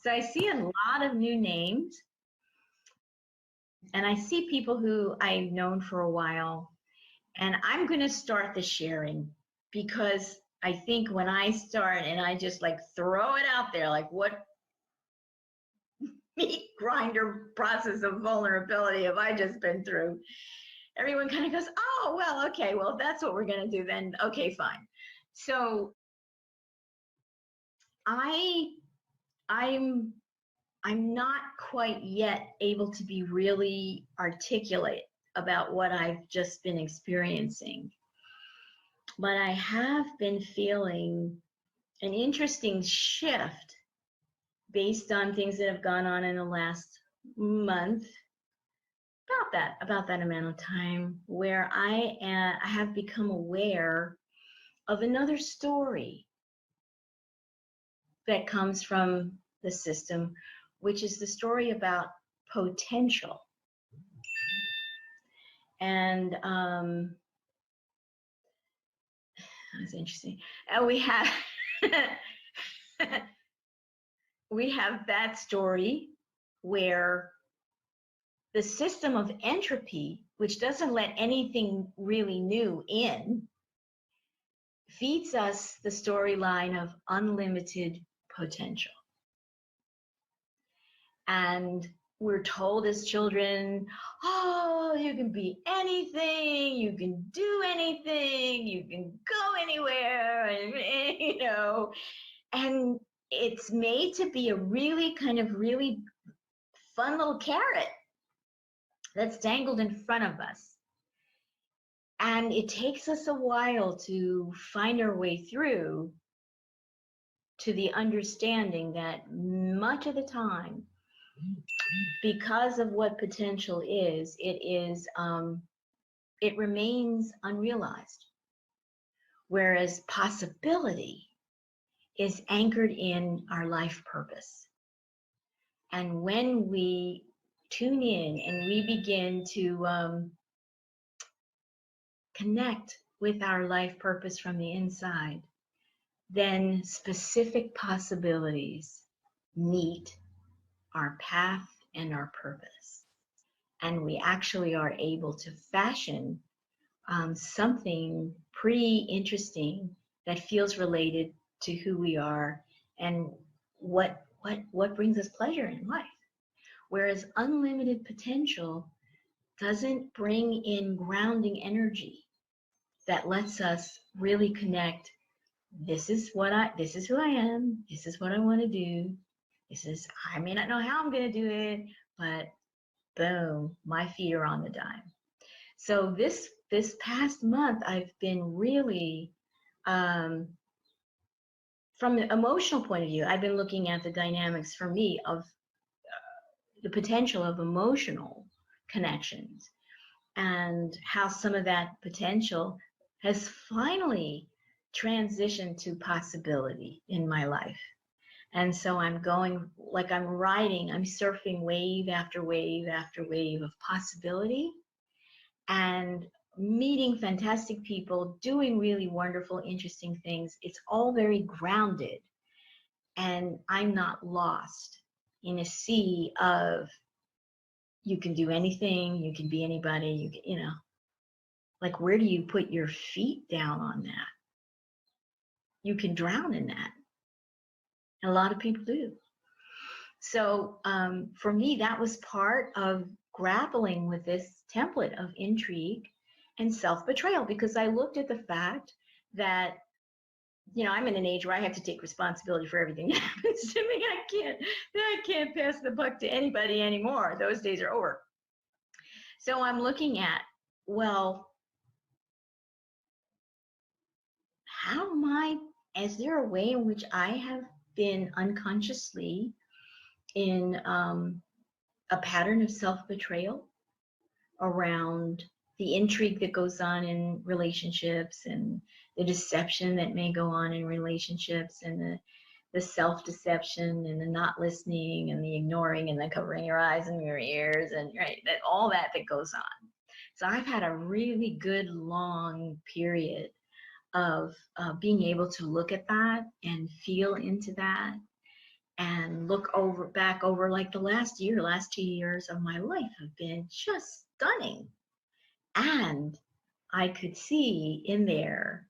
So I see a lot of new names, and I see people who I've known for a while, and I'm going to start the sharing, because I think when I start and I just like throw it out there, like what meat grinder process of vulnerability have I just been through? Everyone kind of goes, oh, well, okay, well, that's what we're going to do then. Okay, fine. So I'm not quite yet able to be really articulate about what I've just been experiencing. But I have been feeling an interesting shift based on things that have gone on in the last month, about that amount of time, where I have become aware of another story that comes from the system, which is the story about potential. And that's interesting. And we have we have that story where the system of entropy, which doesn't let anything really new in, feeds us the storyline of unlimited potential. And we're told as children, oh, you can be anything, you can do anything, you can go anywhere, and, you know, and it's made to be a really kind of really fun little carrot that's dangled in front of us. And it takes us a while to find our way through to the understanding that much of the time, because of what potential is, it remains unrealized. Whereas possibility is anchored in our life purpose. And when we tune in and we begin to connect with our life purpose from the inside, then specific possibilities meet our path and our purpose. And we actually are able to fashion something pretty interesting that feels related to who we are and what brings us pleasure in life. Whereas unlimited potential doesn't bring in grounding energy that lets us really connect. This is who I am. This is what I want to do. I may not know how I'm going to do it, but boom, my feet are on the dime. So this past month, I've been really, from the emotional point of view, I've been looking at the dynamics for me of the potential of emotional connections and how some of that potential has finally transitioned to possibility in my life. And so I'm going, like I'm surfing wave after wave after wave of possibility and meeting fantastic people, doing really wonderful, interesting things. It's all very grounded, and I'm not lost in a sea of you can do anything, you can be anybody, you know, like where do you put your feet down on that? You can drown in that. And a lot of people do. So for me, that was part of grappling with this template of intrigue and self-betrayal, because I looked at the fact that, you know, I'm in an age where I have to take responsibility for everything that happens to me. I can't pass the buck to anybody anymore. Those days are over. So I'm looking at, well, is there a way in which I have been unconsciously in a pattern of self-betrayal around the intrigue that goes on in relationships and the deception that may go on in relationships and the self-deception and the not listening and the ignoring and the covering your eyes and your ears and all that goes on. So I've had a really good long period of being able to look at that and feel into that and look back over like the last 2 years of my life have been just stunning. And I could see in there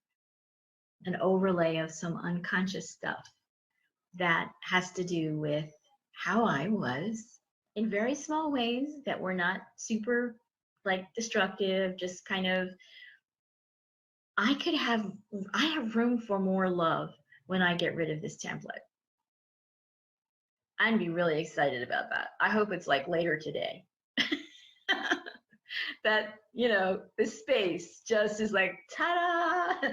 an overlay of some unconscious stuff that has to do with how I was in very small ways that were not super like destructive, just kind of, I have room for more love when I get rid of this template. I'd be really excited about that. I hope it's like later today. That, the space just is like, ta-da!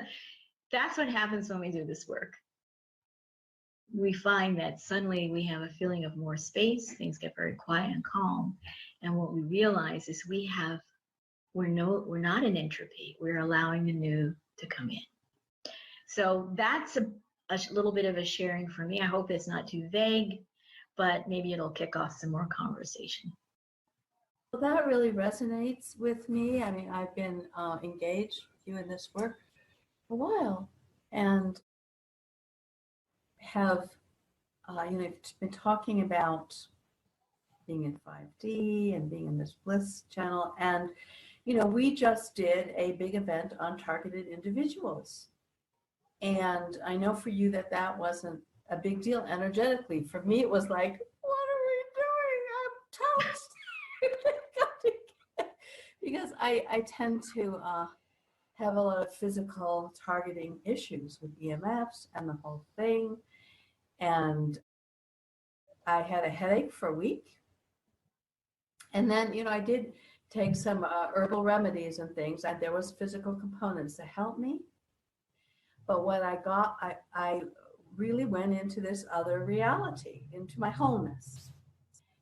That's what happens when we do this work. We find that suddenly we have a feeling of more space, things get very quiet and calm. And what we realize is we're not in entropy. We're allowing the new to come in. So that's a little bit of a sharing for me. I hope it's not too vague, but maybe it'll kick off some more conversation. Well, that really resonates with me. I mean, I've been engaged with you in this work for a while, and have been talking about being in 5D and being in this bliss channel. And we just did a big event on targeted individuals, and I know for you that wasn't a big deal energetically. For me, it was like, what are we doing? I'm toast. Because I tend to have a lot of physical targeting issues with EMFs and the whole thing. And I had a headache for a week. And then, I did take some herbal remedies and things, and there was physical components to help me. But what I got, I really went into this other reality, into my wholeness,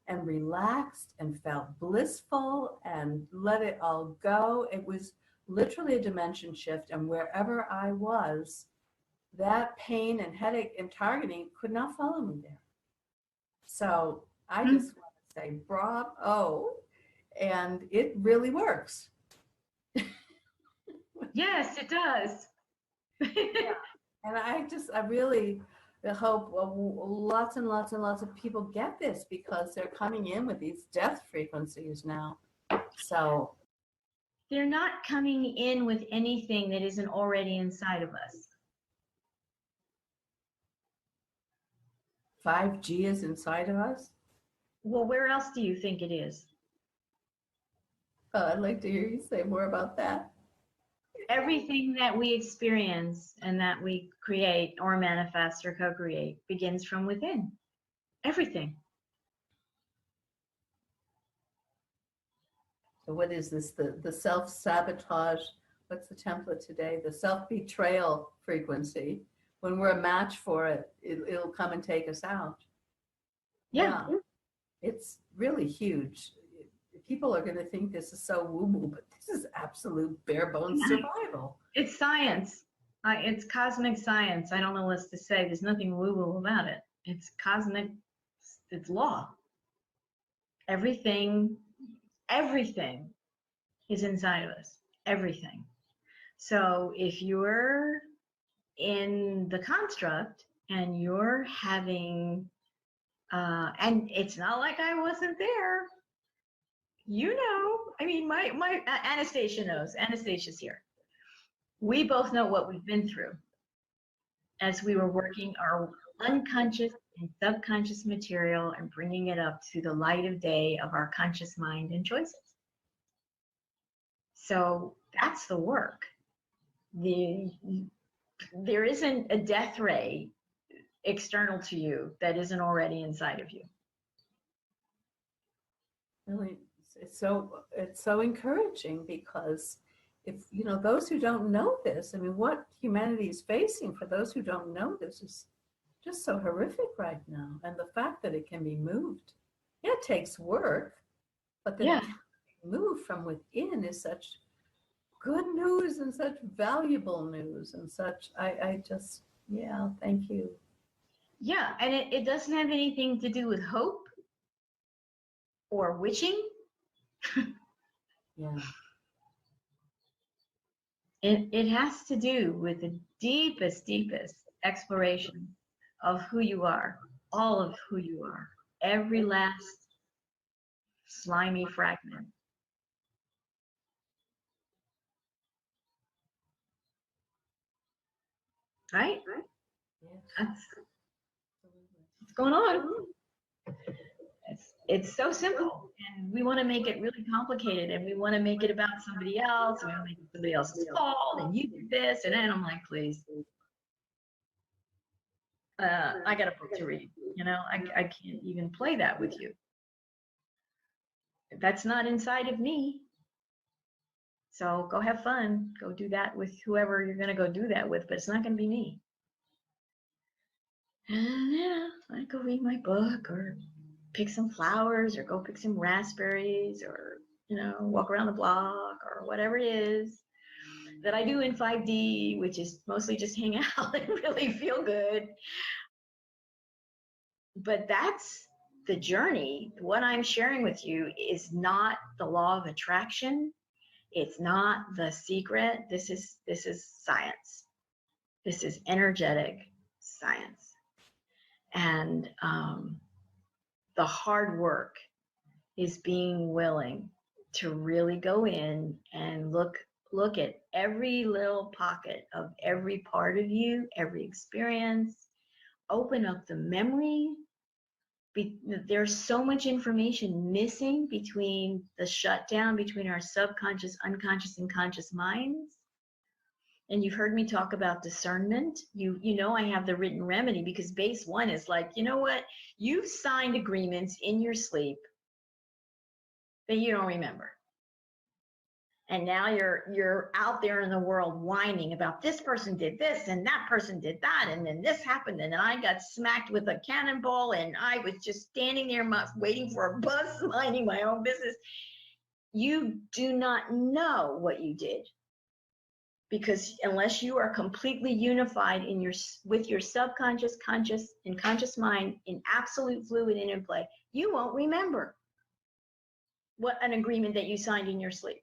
and relaxed and felt blissful and let it all go. It was literally a dimension shift, and wherever I was, that pain and headache and targeting could not follow me there. So I just want to say bravo, and it really works. Yes, it does. Yeah. And I really hope lots and lots and lots of people get this, because they're coming in with these death frequencies now. So they're not coming in with anything that isn't already inside of us. 5G is inside of us? Well, where else do you think it is? I'd like to hear you say more about that. Everything that we experience and that we create or manifest or co-create begins from within. Everything. So what is this? The self-sabotage, what's the template today? The self-betrayal frequency. When we're a match for it, it'll come and take us out. Yeah. It's really huge. People are going to think this is so woo-woo, but this is absolute bare bones survival. It's science. It's cosmic science. I don't know what to say. There's nothing woo-woo about it. It's cosmic. It's law. Everything is inside of us. Everything. So if you're in the construct and you're having, and it's not like I wasn't there. I mean, my Anastasia knows. Anastasia's here. We both know what we've been through as we were working our unconscious and subconscious material and bringing it up to the light of day of our conscious mind and choices. So that's the work. There isn't a death ray external to you that isn't already inside of you. Really, it's so encouraging, because if those who don't know this, I mean, what humanity is facing, for those who don't know this, is just so horrific right now. And the fact that it can be moved, it takes work, but that it can be moved from within is such good news and such valuable news and such. I just, thank you. Yeah, and it doesn't have anything to do with hope or witching. Yeah. It has to do with the deepest exploration of who you are all of who you are, every last slimy fragment. Right? Yes. That's what's going on. It's so simple, and we want to make it really complicated, and we want to make it about somebody else, and we want to make it somebody else's fault, and you did this, and then I'm like, please, I got a book to read. You know, I can't even play that with you. That's not inside of me. So go have fun. Go do that with whoever you're going to go do that with, but it's not going to be me. And yeah, I go read my book, or pick some flowers, or go pick some raspberries, or, you know, walk around the block, or whatever it is that I do in 5D, which is mostly just hang out and really feel good. But that's the journey. What I'm sharing with you is not the law of attraction. It's not the secret. This is science. This is energetic science. And the hard work is being willing to really go in and look at every little pocket of every part of you, every experience, open up the memory. There's so much information missing between the shutdown between our subconscious, unconscious, and conscious minds. And you've heard me talk about discernment. You know I have the written remedy, because base one is like, you know what? You've signed agreements in your sleep that you don't remember. And now you're out there in the world whining about this person did this and that person did that, and then this happened, and then I got smacked with a cannonball, and I was just standing there waiting for a bus, minding my own business. You do not know what you did, because unless you are completely unified with your subconscious, conscious, and conscious mind in absolute fluid and in play, you won't remember what an agreement that you signed in your sleep.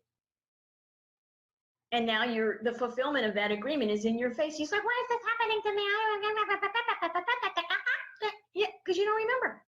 And now the fulfillment of that agreement is in your face. You're like, why is this happening to me? Yeah, because you don't remember.